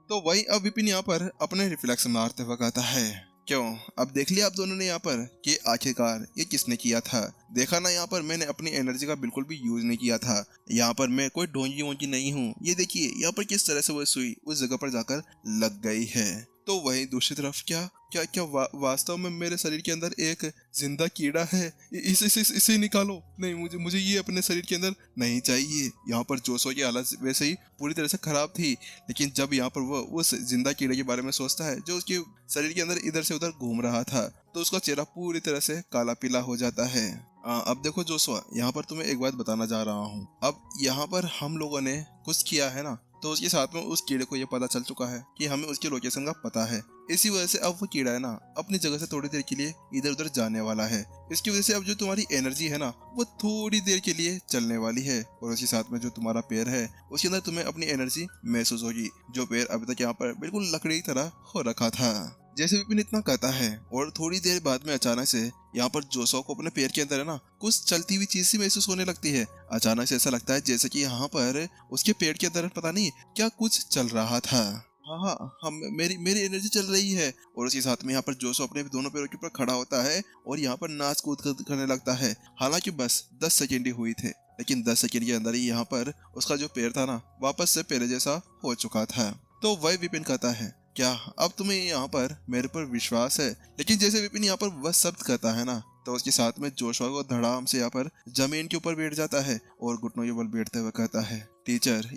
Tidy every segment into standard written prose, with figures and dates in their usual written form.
तो वही अब विपिन यहाँ पर अपने रिफ्लेक्स मारते हुए कहता है, क्यों अब देख लिया आप दोनों ने यहाँ पर कि आखिरकार ये किसने किया था। देखा ना, यहाँ पर मैंने अपनी एनर्जी का बिल्कुल भी यूज नहीं किया था। यहाँ पर मैं कोई ढोंगी वोंगी नहीं हूँ। ये देखिए यहाँ पर किस तरह से वो सुई उस जगह पर जाकर लग गई है। तो वहीं दूसरी तरफ क्या क्या क्या वास्तव में मेरे शरीर के अंदर एक जिंदा कीड़ा है। इसे निकालो। नहीं, मुझे मुझे ये अपने शरीर के अंदर नहीं चाहिए। यहाँ पर जोशो की हालत वैसे ही पूरी तरह से खराब थी, लेकिन जब यहाँ पर वो उस जिंदा कीड़े के बारे में सोचता है जो उसके शरीर के अंदर इधर से उधर घूम रहा था, तो उसका चेहरा पूरी तरह से काला पीला हो जाता है। अब देखो जोशुआ, यहाँ पर तुम्हें एक बात बताना जा रहा हूँ। अब यहाँ पर हम लोगों ने कुछ किया है ना, तो उसके साथ में उस कीड़े को ये पता चल चुका है कि हमें उसकी लोकेशन का पता है। इसी वजह से अब वो कीड़ा है ना अपनी जगह से थोड़ी देर के लिए इधर उधर जाने वाला है। इसकी वजह से अब जो तुम्हारी एनर्जी है ना वो थोड़ी देर के लिए चलने वाली है, और उसके साथ में जो तुम्हारा पैर है उसके अंदर तुम्हें अपनी एनर्जी महसूस होगी। जो पैर अभी तक यहाँ पर बिल्कुल लकड़ी की तरह हो रखा था। जैसे विपिन इतना कहता है, और थोड़ी देर बाद में अचानक से यहाँ पर जोशो को अपने पैर के अंदर है ना कुछ चलती हुई चीज सी महसूस होने लगती है। अचानक से ऐसा लगता है जैसे कि यहाँ पर उसके पेट के अंदर पता नहीं क्या कुछ चल रहा था। हाँ हाँ हाँ, मेरी मेरी एनर्जी चल रही है। और उसके साथ में यहाँ पर जोशो अपने दोनों पैरों के ऊपर खड़ा होता है और यहाँ पर नाच कूद करने लगता है। हालांकि बस 10 सेकेंड ही हुई थे, लेकिन 10 सेकेंड के अंदर ही यहाँ पर उसका जो पैर था ना वापस से पहले जैसा हो चुका था। तो वही विपिन कहता है, क्या अब तुम्हें यहाँ पर मेरे पर विश्वास है। लेकिन जैसे विपिन यहाँ पर वह शब्द कहता है ना, तो उसके साथ में जोशुआ को धड़ाम से यहाँ पर जमीन के ऊपर बैठ जाता है और घुटनों के बल बैठते हुए कहता है, टीचर,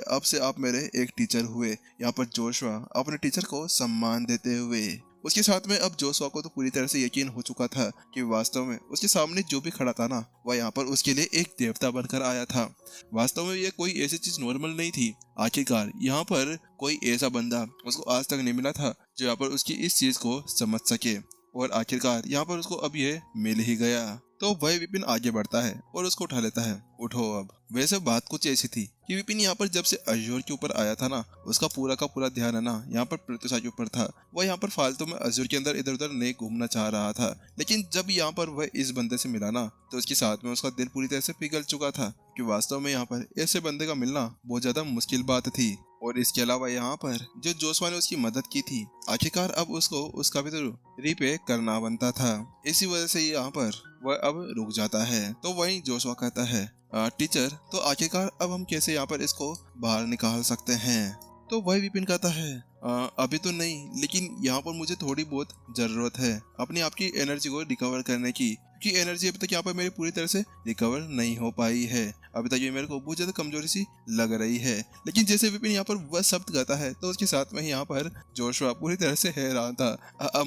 अब से आप मेरे एक टीचर हुए। यहाँ पर जोशुआ अपने टीचर को सम्मान देते हुए। उसके साथ में अब जोशुआ को तो पूरी तरह से यकीन हो चुका था कि वास्तव में उसके सामने जो भी खड़ा था ना वह यहाँ पर उसके लिए एक देवता बनकर आया था। वास्तव में ये कोई ऐसी चीज नॉर्मल नहीं थी। आखिरकार यहाँ पर कोई ऐसा बंदा उसको आज तक नहीं मिला था जो यहाँ पर उसकी इस चीज को समझ सके, और आखिरकार यहाँ पर उसको अब ये मिल ही गया। तो वह विपिन आगे बढ़ता है और उसको उठा लेता है। उठो अब। वैसे बात कुछ ऐसी थी कि विपिन यहाँ पर जब से अजूर के ऊपर आया था ना, उसका पूरा का पूरा ध्यान है ना यहाँ पर प्रत्युषा के ऊपर था। वह यहाँ पर फालतू में अजूर के अंदर इधर उधर नहीं घूमना चाह रहा था। लेकिन जब यहाँ पर वह इस बंदे से मिला ना, तो उसके साथ में उसका दिल पूरी तरह से पिघल चुका था कि वास्तव में यहाँ पर ऐसे बंदे का मिलना बहुत ज्यादा मुश्किल बात थी। और इसके अलावा यहाँ पर जो जोशुआ ने उसकी मदद की थी, आखिरकार अब उसको उसका भी तो रिपे करना बनता था। इसी वजह से यहाँ पर वह अब रुक जाता है। तो वहीं जोशुआ कहता है, टीचर, तो आखिरकार अब हम कैसे यहाँ पर इसको बाहर निकाल सकते हैं। तो वही विपिन कहता है, अभी तो नहीं, लेकिन यहाँ पर मुझे थोड़ी बहुत जरूरत है अपनी आपकी एनर्जी को रिकवर करने की, क्योंकि एनर्जी अभी तक यहाँ पर मेरी पूरी तरह से रिकवर नहीं हो पाई है। अभी तक ये मेरे को बहुत ज्यादा कमजोरी सी लग रही है। लेकिन जैसे विपिन यहाँ पर वह शब्द कहता है, तो उसके साथ में यहाँ पर जोशुआ पूरी तरह से हैरान था।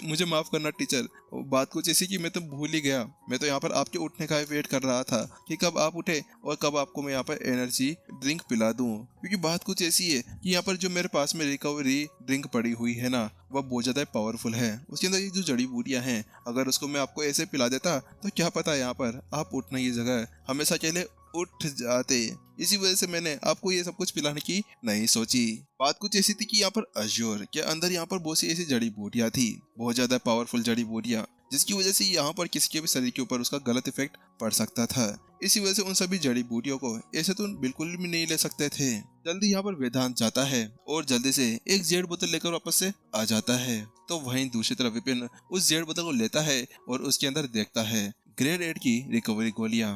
मुझे माफ करना टीचर, बात कुछ ऐसी कि मैं तो भूल ही गया। मैं तो यहाँ पर आपके उठने का वेट कर रहा था कि कब आप उठे और कब आपको मैं यहाँ पर एनर्जी ड्रिंक पिला दूं। क्योंकि बात कुछ ऐसी है कि यहाँ पर जो मेरे पास में रिकवरी ड्रिंक पड़ी हुई है ना, वह बहुत ज्यादा पावरफुल है। उसके अंदर ये जो जड़ी बूटियां हैं, अगर उसको मैं आपको ऐसे पिला देता तो क्या पता यहाँ पर आप उठने की जगह हमेशा के लिए उठ जाते। इसी वजह से मैंने आपको ये सब कुछ पिलाने की नहीं सोची। बात कुछ ऐसी थी कि यहाँ पर अजूर के अंदर यहाँ पर बहुत सी ऐसी जड़ी बूटियां थी, बहुत ज्यादा पावरफुल जड़ी बूटियां, जिसकी वजह से यहाँ पर किसी के भी शरीर के ऊपर उसका गलत इफेक्ट पड़ सकता था। इसी वजह से उन सभी जड़ी बूटियों को ऐसे तो बिल्कुल भी नहीं ले सकते थे। जल्दी यहाँ पर वेदांत जाता है और जल्दी से एक जेड बोतल लेकर वापस से आ जाता है। तो वहीं दूसरी तरफ विपिन उस जेड बोतल को लेता है और उसके अंदर देखता है ग्रेड 8 की रिकवरी गोलियां।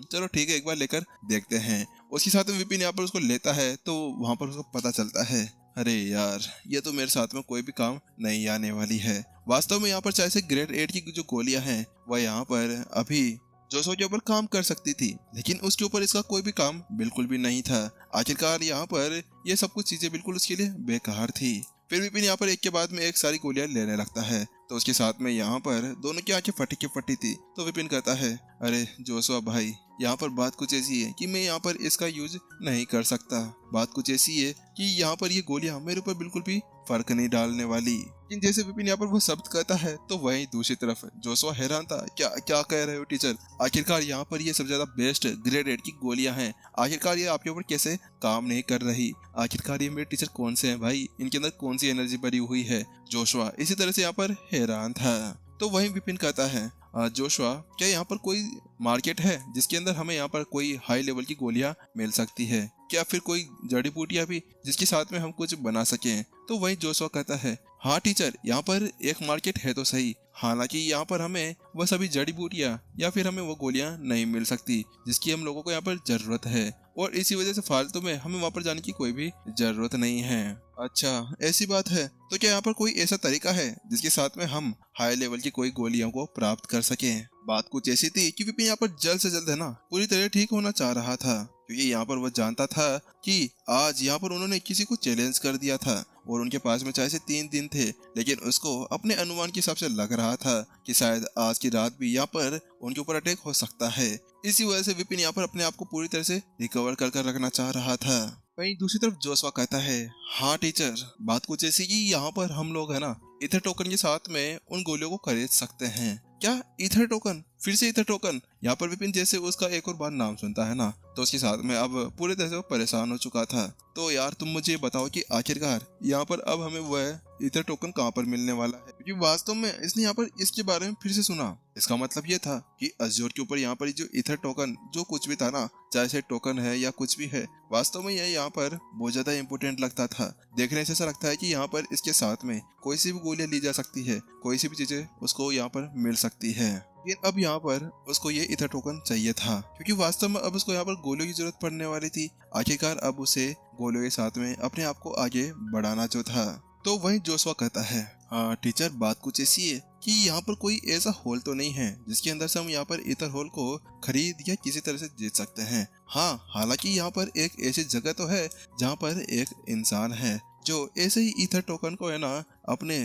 चलो ठीक है, एक बार लेकर देखते हैं। उसके साथ में विपिन यहाँ पर उसको लेता है, तो वहां पर उसको पता चलता है, अरे यार, ये तो मेरे साथ में कोई भी काम नहीं आने वाली है। वास्तव में यहाँ पर चाहे से ग्रेड 8 की जो गोलियां हैं वह यहाँ पर अभी जोशुआ के ऊपर काम कर सकती थी, लेकिन उसके ऊपर इसका कोई भी काम बिल्कुल भी नहीं था। आखिरकार यहाँ पर ये सब कुछ चीजें बिल्कुल उसके लिए बेकार थी। फिर विपिन यहाँ पर एक के बाद में एक सारी गोलियां लेने लगता है। तो उसके साथ में यहाँ पर दोनों की आंखें फटी की फटी थी। तो विपिन कहता है, अरे जोशुआ भाई, यहाँ पर बात कुछ ऐसी है कि मैं यहाँ पर इसका यूज नहीं कर सकता। बात कुछ ऐसी है कि यहाँ पर ये गोलियां मेरे ऊपर बिल्कुल भी फर्क नहीं डालने वाली। लेकिन जैसे विपिन यहाँ पर वो शब्द कहता है, तो वहीं दूसरी तरफ जोशुआ हैरान था, क्या क्या कह रहे हो टीचर, आखिरकार यहाँ पर ये सबसे ज्यादा बेस्ट ग्रेड 8 की गोलियां हैं, आखिरकार ये आपके ऊपर कैसे काम नहीं कर रही, आखिरकार ये मेरे टीचर कौन से हैं भाई, इनके अंदर कौन सी एनर्जी भरी हुई है। जोशुआ इसी तरह से यहाँ पर हैरान था। तो वहीं विपिन कहता है, जोशुआ, क्या यहाँ पर कोई मार्केट है जिसके अंदर हमें यहाँ पर कोई हाई लेवल की गोलियां मिल सकती है, क्या फिर कोई जड़ी बूटियां भी जिसके साथ में हम कुछ बना सकें? तो वही जोशुआ कहता है, हाँ टीचर, यहाँ पर एक मार्केट है तो सही, हालांकि यहाँ पर हमें वह सभी जड़ी बूटियां या फिर हमें वो गोलियां नहीं मिल सकती जिसकी हम लोगों को यहाँ पर जरूरत है, और इसी वजह से फालतू में हमें वहाँ पर जाने की कोई भी जरूरत नहीं है। अच्छा, ऐसी बात है, तो क्या यहाँ पर कोई ऐसा तरीका है जिसके साथ में हम हाई लेवल की कोई गोलियों को प्राप्त कर सकें? बात कुछ ऐसी थी कि विपिन यहाँ पर जल्द से जल्द है ना पूरी तरह ठीक होना चाह रहा था, क्योंकि यहाँ पर वह जानता था कि आज यहाँ पर उन्होंने किसी को चैलेंज कर दिया था और उनके पास में चाहे से 3 दिन थे, लेकिन उसको अपने अनुमान के हिसाब से लग रहा था कि शायद आज की रात भी यहाँ पर उनके ऊपर अटैक हो सकता है। इसी वजह से विपिन यहाँ पर अपने आप को पूरी तरह से रिकवर कर रखना चाह रहा था। वहीं दूसरी तरफ जोशुआ कहता है, हाँ टीचर, बात कुछ ऐसी कि यहाँ पर हम लोग है ना इथर टोकन के साथ में उन गोलियों को खरीद सकते हैं। क्या इथर टोकन? फिर से इथर टोकन? यहाँ पर विपिन जैसे उसका एक और बार नाम सुनता है ना तो उसके साथ में अब पूरी तरह से वो परेशान हो चुका था। तो यार तुम मुझे बताओ कि आखिरकार यहाँ पर अब हमें वह इथर टोकन कहाँ पर मिलने वाला है, क्योंकि वास्तव में इसने यहाँ पर इसके बारे में फिर से सुना। इसका मतलब ये था कि अज़ूर के ऊपर यहाँ पर जो इथर टोकन जो कुछ भी था ना, चाहे से टोकन है या कुछ भी है, वास्तव में यह यहाँ पर बहुत ज्यादा इम्पोर्टेंट लगता था। देखने से ऐसा लगता है कि यहाँ पर इसके साथ में कोई सी भी गोलियां ली जा सकती है, कोई सी भी चीजें उसको यहाँ पर मिल सकती है। लेकिन अब यहाँ पर उसको ये इथर टोकन चाहिए था, क्योंकि वास्तव में अब उसको यहाँ पर गोलियों की जरूरत पड़ने वाली थी। आखिरकार अब उसे गोलियों के साथ में अपने आप को आगे बढ़ाना जो था। तो वहीं जोशुआ कहता है, हाँ टीचर, बात कुछ ऐसी है कि यहाँ पर कोई ऐसा होल तो नहीं है जिसके अंदर से हम यहाँ पर इथर होल को खरीद या किसी तरह से जीत सकते हैं। हाँ, हालांकि यहाँ पर एक ऐसी जगह तो है जहाँ पर एक इंसान है जो ऐसे ही इथर टोकन को है ना अपने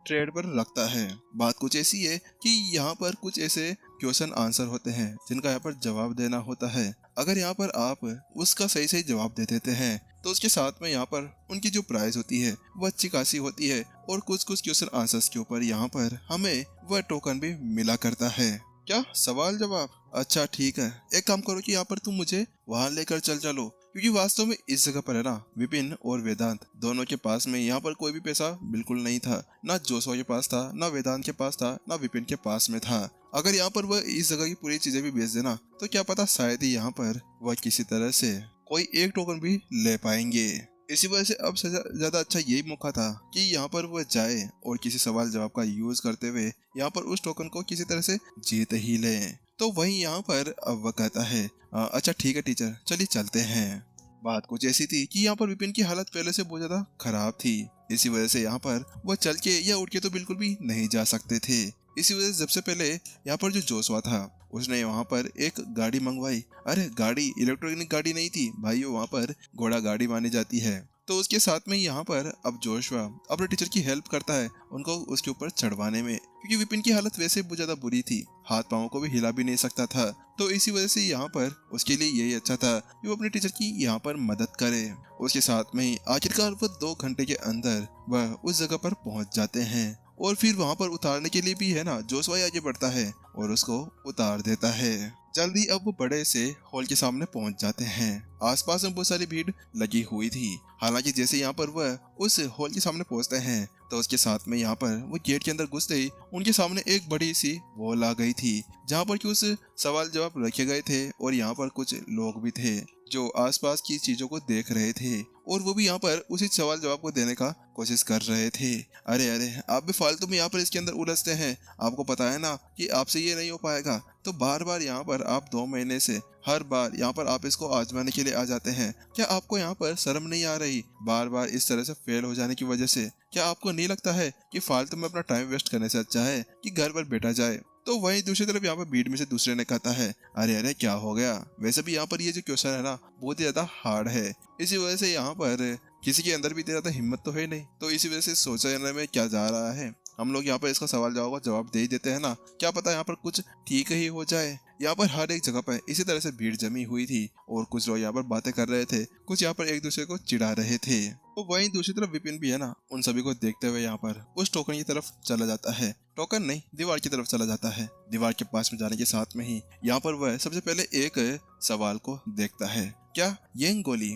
ट्रेड पर रखता है। बात कुछ ऐसी है कि यहाँ पर कुछ ऐसे क्वेश्चन आंसर होते हैं जिनका यहाँ पर जवाब देना होता है। अगर यहाँ पर आप उसका सही सही जवाब दे देते हैं तो उसके साथ में यहाँ पर उनकी जो प्राइस होती है वो अच्छी खासी होती है, और कुछ कुछ क्वेश्चन आंसर्स के ऊपर यहाँ पर हमें वह टोकन भी मिला करता है। क्या सवाल जवाब? अच्छा ठीक है, एक काम करो कि यहाँ पर तुम मुझे वहां लेकर चलो, क्योंकि वास्तव में इस जगह पर है ना विपिन और वेदांत दोनों के पास में यहाँ पर कोई भी पैसा बिल्कुल नहीं था। ना जोशुआ के पास था, ना वेदांत के पास था, ना विपिन के पास में था। अगर यहाँ पर वह इस जगह की पूरी चीजें भी बेच देना तो क्या पता शायद ही यहाँ पर वह किसी तरह से कोई एक टोकन भी ले पाएंगे। इसी वजह से अब ज्यादा अच्छा यही मौका था कि यहाँ पर वह जाए और किसी सवाल जवाब का यूज करते हुए यहाँ पर उस टोकन को किसी तरह से जीत ही ले। तो वही यहाँ पर अब वह कहता है, अच्छा ठीक है टीचर, चलिए चलते हैं। बात कुछ ऐसी थी कि यहाँ पर विपिन की हालत पहले से बहुत ज्यादा खराब थी। इसी वजह से यहाँ पर वह चल के या उठ के तो बिल्कुल भी नहीं जा सकते थे। इसी वजह से सबसे पहले यहाँ पर जो जोशुआ था उसने वहाँ पर एक गाड़ी मंगवाई। अरे गाड़ी, इलेक्ट्रॉनिक गाड़ी नहीं थी भाई, वहाँ पर घोड़ा गाड़ी मानी जाती है। तो उसके साथ में यहाँ पर अब जोशुआ अपने टीचर की हेल्प करता है उनको उसके ऊपर चढ़वाने में, क्योंकि विपिन की हालत वैसे बहुत ज्यादा बुरी थी, हाथ पांव को भी हिला भी नहीं सकता था। तो इसी वजह से यहाँ पर उसके लिए यही अच्छा था कि वो अपने टीचर की यहाँ पर मदद करे। उसके साथ में ही आखिरकार वो 2 घंटे के अंदर वह उस जगह पर पहुंच जाते हैं, और फिर वहां पर उतारने के लिए भी है ना जोशुआ आगे बढ़ता है और उसको उतार देता है। जल्दी अब वो बड़े से हॉल के सामने पहुंच जाते हैं। आसपास में बहुत सारी भीड़ लगी हुई थी। हालांकि जैसे यहाँ पर वह उस हॉल के सामने पहुंचते हैं तो उसके साथ में यहाँ पर वो गेट के अंदर घुसते ही उनके सामने एक बड़ी सी वॉल आ गई थी, जहाँ पर कि उस सवाल जवाब रखे गए थे, और यहाँ पर कुछ लोग भी थे जो आसपास की चीजों को देख रहे थे, और वो भी यहाँ पर उसी सवाल जवाब को देने का कोशिश कर रहे थे। अरे अरे, आप भी फालतू में यहाँ पर इसके अंदर उलझते हैं, आपको पता है ना कि आपसे ये नहीं हो पाएगा। तो बार बार यहाँ पर आप 2 महीने से हर बार यहाँ पर आप इसको आजमाने के लिए आ जाते हैं। क्या आपको यहाँ पर शर्म नहीं आ रही बार बार इस तरह से फेल हो जाने की वजह से? क्या आपको नहीं लगता है कि फालतू में अपना टाइम वेस्ट करने से अच्छा है कि घर पर बैठा जाए? तो वहीं दूसरी तरफ यहाँ पर भीड़ में से दूसरे ने कहता है, अरे अरे क्या हो गया? वैसे भी यहाँ पर ये जो क्वेश्चन है ना बहुत ही ज्यादा हार्ड है, इसी वजह से यहाँ पर किसी के अंदर भी इतनी ज्यादा हिम्मत तो है नहीं, तो इसी वजह से सोचा जाने में क्या जा रहा है, हम लोग यहाँ पर इसका सवाल जवाब दे ही देते हैं ना, क्या पता यहाँ पर कुछ ठीक ही हो जाए। यहाँ पर हर एक जगह पर इसी तरह से भीड़ जमी हुई थी, और कुछ लोग यहाँ पर बातें कर रहे थे, कुछ यहाँ पर एक दूसरे को चिढ़ा रहे थे। तो वहीं दूसरी तरफ विपिन भी है ना उन सभी को देखते हुए यहाँ पर उस टोकन की तरफ चला जाता है। टोकन नहीं, दीवार की तरफ चला जाता है। दीवार के पास में जाने के साथ में ही यहाँ पर वह सबसे पहले एक सवाल को देखता है, क्या यंग गोली?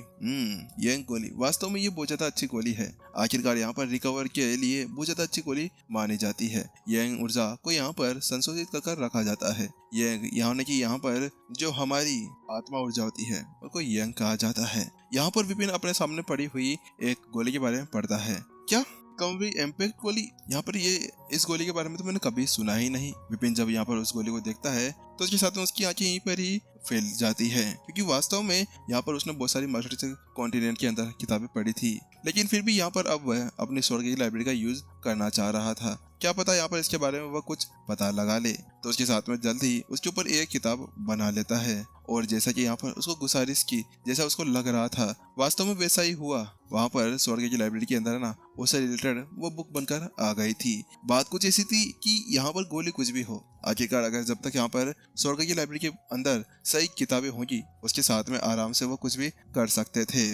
यंग गोली वास्तव में ये बहुत ज्यादा अच्छी गोली है। आखिरकार यहाँ पर रिकवर के लिए बहुत ज्यादा अच्छी गोली मानी जाती है। यंग ऊर्जा को यहाँ पर संशोधित कर रखा जाता है। यंग यानी कि यहाँ पर जो हमारी आत्मा ऊर्जा होती है उसको यंग कहा जाता है। यहाँ पर विपिन अपने सामने पड़ी हुई एक गोली के बारे में पढ़ता है। क्या कभी इम्पैक्ट गोली? यहाँ पर ये इस गोली के बारे में तो मैंने कभी सुना ही नहीं। विपिन जब यहाँ पर उस गोली को देखता है तो उसके साथ में उसकी आंखें यहीं पर ही फैल जाती है, क्योंकि वास्तव में यहाँ पर उसने बहुत सारी मास्टर कॉन्टिनेंट के अंदर किताबें पढ़ी थी, लेकिन फिर भी यहाँ पर अब वह अपनी स्वर्ग की लाइब्रेरी का यूज करना चाह रहा था। क्या पता यहाँ पर इसके बारे में वह कुछ पता लगा ले। तो उसके साथ में जल्द ही उसके ऊपर एक किताब बना लेता है, और जैसा कि यहाँ पर उसको गुजारिश की, जैसा उसको लग रहा था वास्तव में वैसा ही हुआ। वहाँ पर स्वर्ग की लाइब्रेरी के अंदर ना उससे रिलेटेड वो बुक बनकर आ गई थी। बात कुछ ऐसी थी कि यहाँ पर गोली कुछ भी हो, आखिरकार अगर जब तक यहाँ पर स्वर्ग की लाइब्रेरी के अंदर सही किताबें होंगी उसके साथ में आराम से वो कुछ भी कर सकते थे।